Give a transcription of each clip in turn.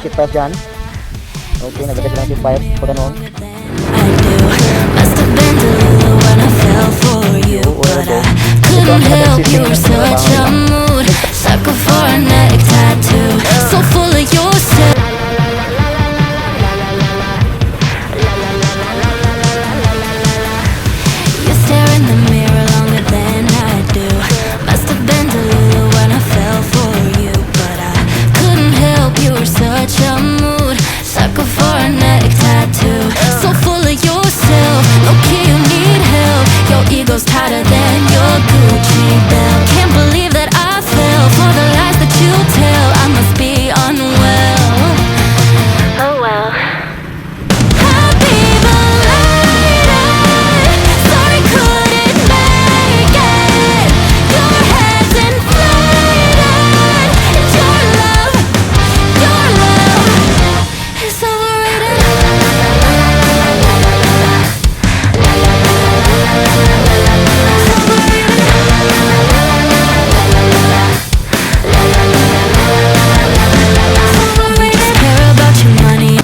shit files dyan. Okay, naglagay sila ng shit files. Pag ganun. Must have been delulu when I fell for you, but I couldn't help. You were such a mood, sucker for a neck tattoo, so full of yourself. You stare in the mirror longer than I do. Must have been delulu when I fell for you, but I couldn't help. You were such a mood, sucker for a neck tattoo, so full of yourself. Okay, you need help. Your ego's tighter than your Gucci belt. Can't believe that I fell for the lies that you tell. I must be unwell. Oh well. Happy belated. Sorry couldn't make it. Your head's inflated. Your love is overrated.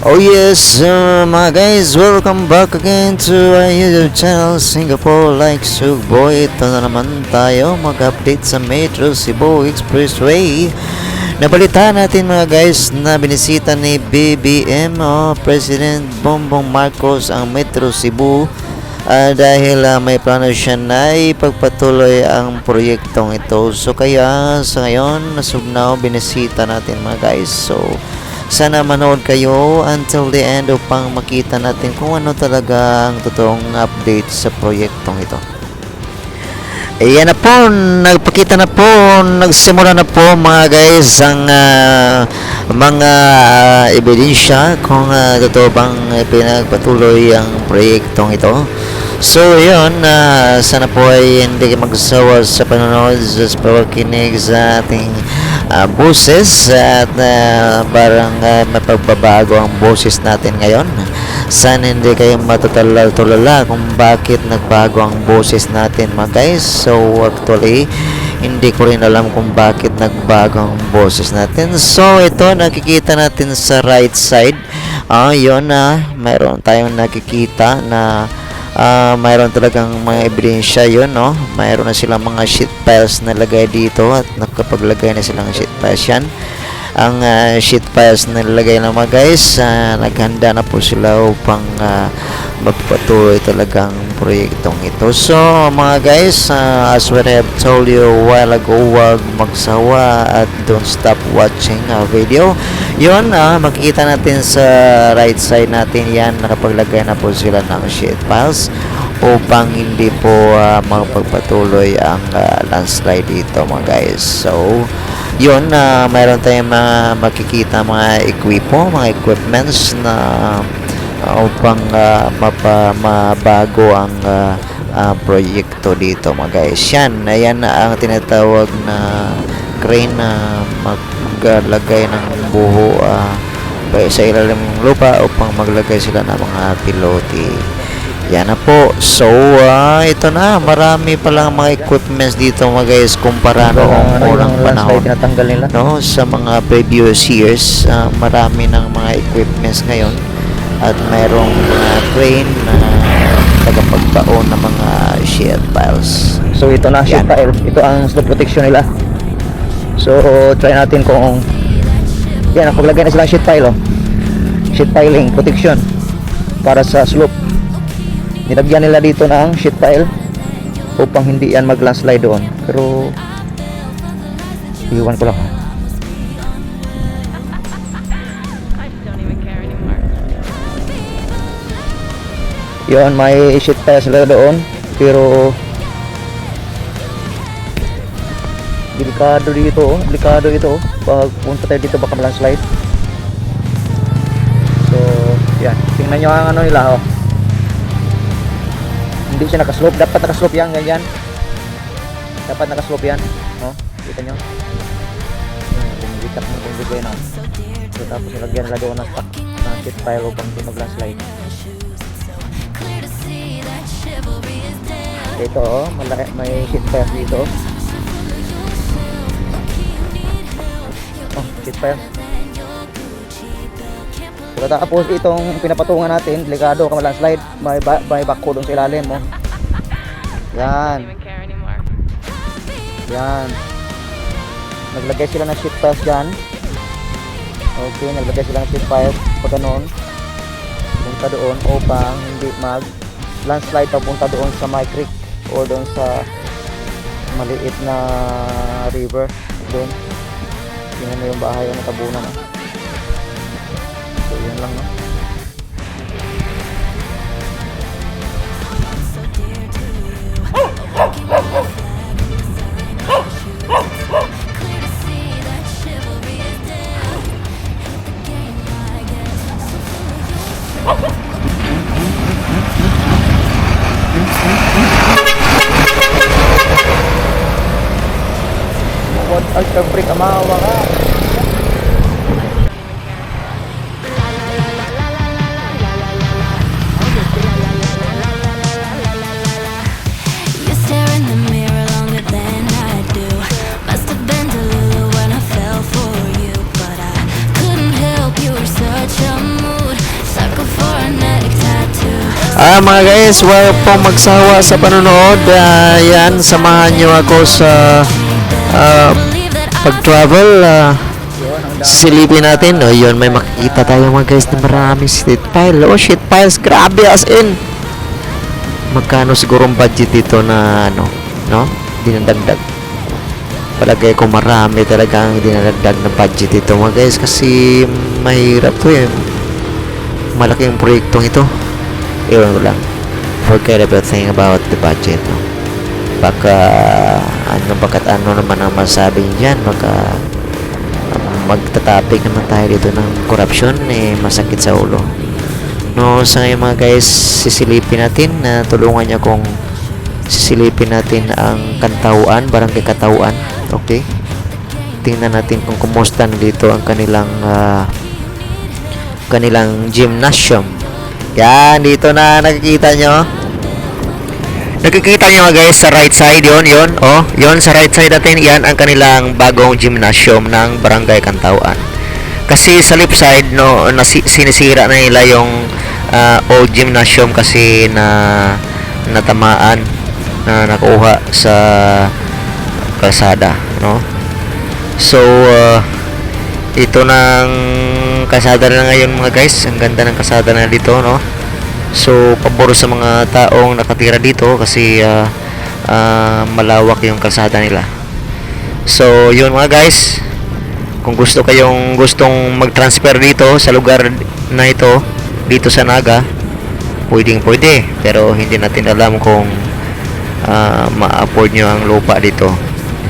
Oh yes, mga guys, welcome back again to our YouTube channel, Singapore Likes Sugboy. Ito na naman tayo mag-update sa Metro Cebu Expressway. Nabalita natin mga guys na binisita ni BBM President Bongbong Marcos ang Metro Cebu dahil may plano siya na ipagpatuloy ang proyektong ito. So kaya sa ngayon nasugnaw binisita natin mga guys. So sana manood kayo until the end upang makita natin kung ano talaga ang totoong update sa proyektong ito. Ayan na po, nagpakita na po, nagsimula na po mga guys ang mga ebidensya kung totoo bang pinagpatuloy ang proyektong ito. So yun, sana po ay hindi kayo magsawa sa panonood sa pagkikinig sa ating boses at parang mapagbabago ang boses natin ngayon. Sana hindi kayo matutulala kung bakit nagbago ang boses natin mga guys. So actually hindi ko rin alam kung bakit nagbago ang boses natin. So ito nakikita natin sa right side. Yun mayroon tayong nakikita na mayroon talagang mga ebidensya yun, no? Mayroon na silang mga sheet files na lagay dito at nakapaglagay na silang sheet files yan. Ang sheet files na nilagay na mga guys, naghanda na po sila upang magpatuloy talagang proyektong ito. So mga guys, as what I have told you a while ago, huwag magsawa at don't stop watching video. Yun, makikita natin sa right side natin yan, nakapaglagay na po sila ng sheet files upang hindi po magpagpatuloy ang landslide dito mga guys. So yun, mayroon tayong mga makikita mga mga equipments na upang mabago ang proyekto dito mga guys. Ayan ang tinatawag na crane na maglagay ng buho sa ilalim ng lupa upang maglagay sila ng mga pilote. Yan na po. So ito na, marami palang mga equipments dito mga guys kumpara noong unang panahon, no? Sa mga previous years, marami ng mga equipments ngayon at mayroong mga crane na tagapagbaon ng mga sheet files. So ito na sheet file. Ito ang slope protection nila. So try natin kung yan, napaglagay na silang sheet file sheet filing protection para sa slope. Nilagyan nila dito ng sheet file upang hindi yan mag-landslide doon. Pero iwan ko lang yun, may sheet file sila doon pero delikado ito pag punta tayo dito baka ma-landslide. So yan, tingnan nyo ang ano nila hindi siya nakaslope, dapat nakaslope yan, ganyan dapat nakaslope yan, no? Kita nyo lumilikat mo kung bigay na. So tapos nilagyan nila doon ng sheet file upang hindi mag-landslide. Ito malaki, may sheet file dito. Sheet file. Tapos itong pinapatungan natin, delikado ka landslide, may bako doon sa ilalim mo. Yan. Even care anymore. Yan. Naglagay sila ng sheet pass dyan. Okay, naglagay sila ng sheet pipe pag ganoon. Punta doon upang hindi mag landslide papunta doon sa my creek o doon sa maliit na river doon. Tingnan mo yung bahay yung natabunan. So yun lang, no? So dear to you, walking with my flag and the sign on my shoes. Clear to see that chivalry is dead. Hate the game, I guess. So full of your What ay kabrik amawa ka. You stare in the mirror longer than I do. Must have been delulu when I fell for you, but I couldn't help. You were such a mood, sucker for a neck tattoo. Mga guys, huwag pong magsawa sa panonood. Yan, samahan nyo ako sa Believe that I pag-travel. Sisilipin natin. O yun, may makikita tayo mga guys na maraming sheet pile. Oh, sheet piles, grabe as in. Magkano siguro ang budget dito na ano, no? Dinadagdag. Palagay ko marami talaga ang dinadagdag na budget dito mga guys kasi mahirap to eh. Malaking proyektong ito. Iwan ko lang. Forget everything about the budget, no? Baka ano naman ang masabi niyan, baka magtatapik naman tayo dito ng corruption, eh masakit sa ulo. No, sa ngayon mga guys, sisilipin natin na tulungan niya kung sisilipin natin ang Kantauan, Barangay Katauan. Okay? Tingnan natin kung kumusta na dito ang kanilang gymnasium. Yan, dito na nakikita nyo. Nakikita nyo mga guys sa right side, yon sa right side natin, yan ang kanilang bagong gymnasium ng Barangay Kantauan. Kasi sa left side, no, sinisira na nila yung old gymnasium kasi na natamaan, na nakuha sa kalsada, no. So ito ng kalsada na ngayon mga guys, ang ganda ng kalsada na dito, no. So pabor sa mga taong nakatira dito kasi malawak yung kalsada nila. So yun mga guys, kung gustong mag-transfer dito sa lugar na ito, dito sa Naga, pwede, pero hindi natin alam kung ma-afford nyo ang lupa dito,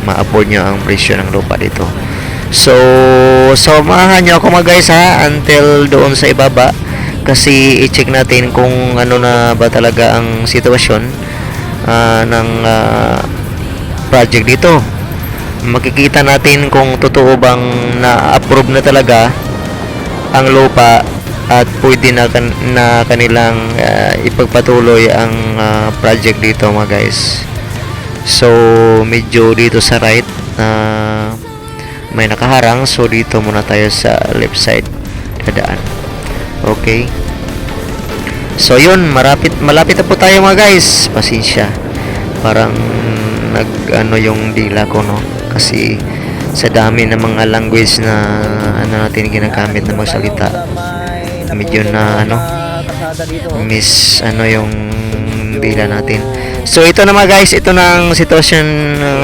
ma-afford nyo ang presyo ng lupa dito. So samahan nyo ako mga guys ha, until doon sa ibaba, kasi i-check natin kung ano na ba talaga ang sitwasyon ng project dito. Makikita natin kung totoo bang na-approve na talaga ang lupa at pwede na kanilang ipagpatuloy ang project dito mga guys. So medyo dito sa right may nakaharang, so dito muna tayo sa left side dadaan. Okay, so yun, malapit na po tayo mga guys. Pasensya, parang yung dila ko, no, kasi sa dami ng mga language na natin ginagamit na magsalita, medyo na miss yung dila natin. So ito na mga guys, ito na ang sitwasyon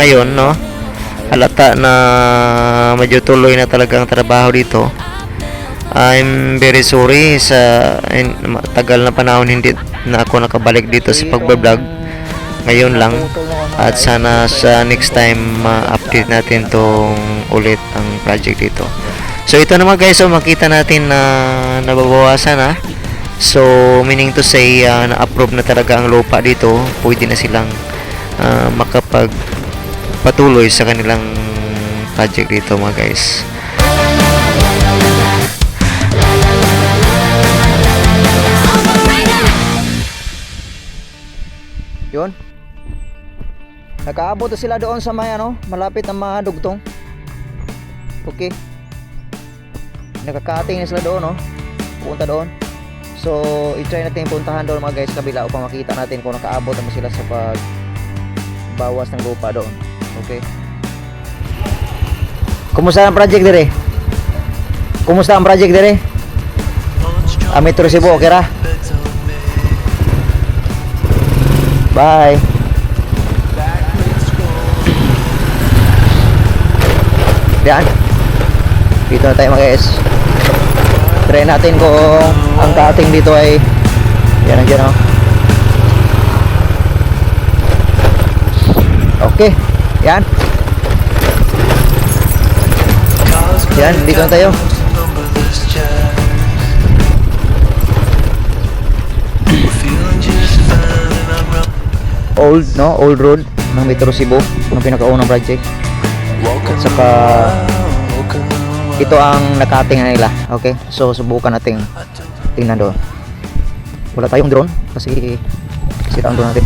ngayon, no. Halata na medyo tuloy na talagang trabaho dito. I'm very sorry sa tagal na panahon hindi na ako nakabalik dito sa pagbablog. Ngayon lang, at sana sa next time ma-update natin tong ulit ang project dito. So ito naman guys, so makita natin na nababawasan na. So meaning to say na-approve na talaga ang lupa dito. Pwede na silang makapagpatuloy sa kanilang project dito mga guys. Yun. Nakaabot na sila doon sa may malapit na mga dugtong. Okay. Nakakating na sila doon, punta doon. So i-try natin puntahan doon mga guys kabila upang makita natin kung nakaabot naman sila sa pagbawas ng lupa doon. Okay. Kumusta ang project dire? Kumusta ang project dire? Metro Cebu, okay ra? Bye. Yan. Dito na tayo mga guys. Try natin kung ang cutting dito ay yan nandiyan oh. Okay. Yan. Yan, dito na tayo. Old road ng Metro Cebu, ng pinakaunang project. At saka ito ang nakating na nila. Okay, so subukan natin tingnan doon. Wala tayong drone kasi sira ang drone natin.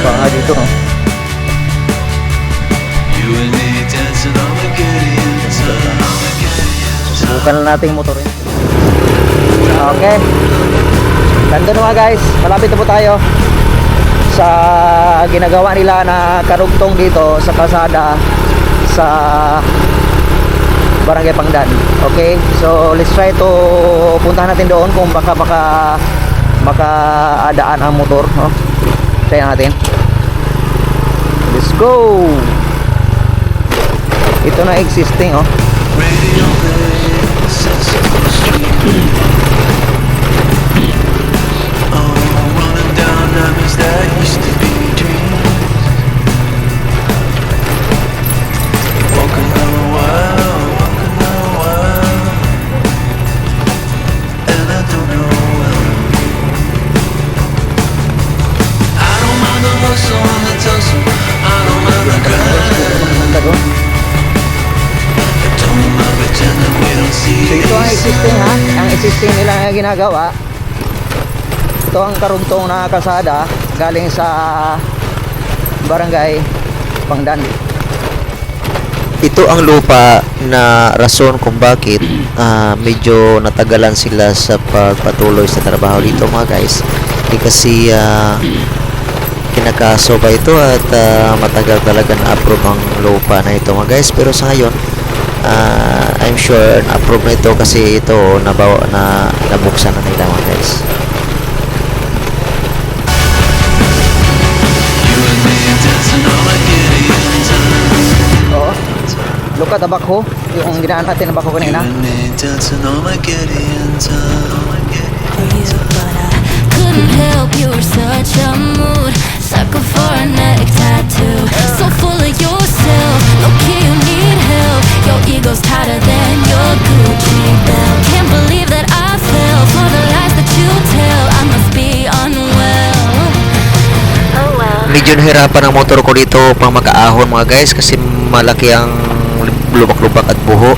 Baka dito no. Subukan na natin yung motor yun. Okay. Nandun mga guys, malapit na po tayo sa ginagawa nila na karugtong dito sa kalsada sa Barangay Pangdan. Okay, so let's try to puntahan natin doon kung baka makaadaan ang motor, no? Try natin. Let's go. Ito na existing, oh. So ito ang existing ha, ang existing nila na ginagawa. Ito ang karugtong na kalsada galing sa Barangay Pangdan. Ito ang lupa na rason kung bakit medyo natagalan sila sa pagpatuloy sa trabaho dito mga guys. Kasi kinakaso pa ito at matagal talaga na-approve ang lupa na ito mga guys. Pero sa ngayon, I'm sure na-approve na ito kasi ito nabuksan na nila mga guys. Oo. Look at the backhoe, yung ginaan natin na backhoe kanina. Couldn't help, you were such a mood. Sucker for a neck tattoo. So full of yourself, low-key you need help. Your ego's tighter than your Gucci belt. Can't believe that I fell for the lies that you tell. I must be unwell. Oh well. Medyo nahirapan ang motor ko dito pang makaahon mga guys kasi malaki ang lubak-lubak at buho.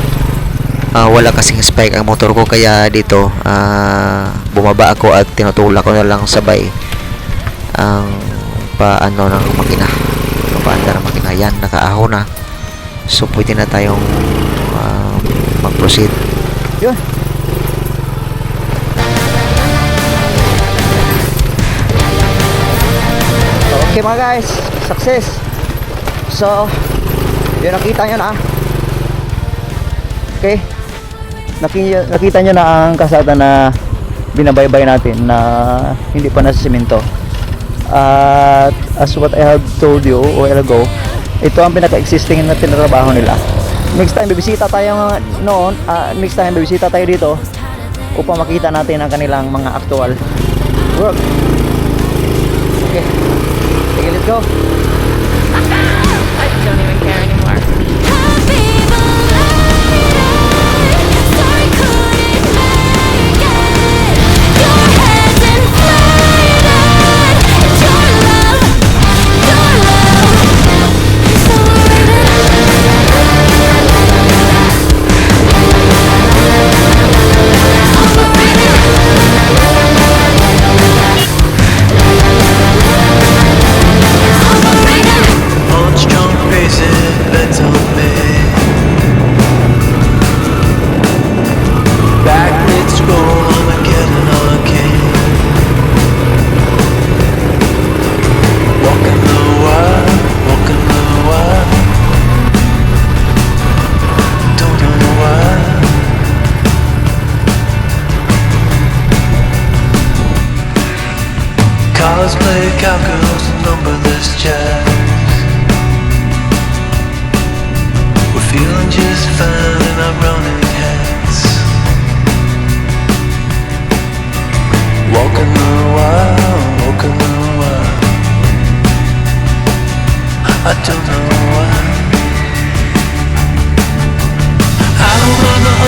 Wala kasing spike ang motor ko kaya dito bumaba ako at tinutulak ko na lang sabay ang paano ng makina, papaanda ng makina. Yan, nakaahon na, so pwede na tayong mag-proceed. Yun. Okay mga guys, success. So yun, nakita nyo na. Okay, nakita nyo na ang kasada na binabaybay natin na hindi pa nasa semento. At as what I have told you a while ago, ito ang pinaka-existing na tinrabaho nila. Next time bibisita tayo next time bibisita tayo dito upang makita natin ang kanilang mga actual work. Okay, sige, let's go. I don't even care anymore.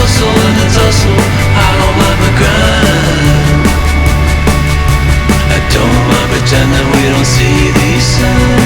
hustle and the tussle. I don't mind the grind. I don't mind pretending we don't see these signs.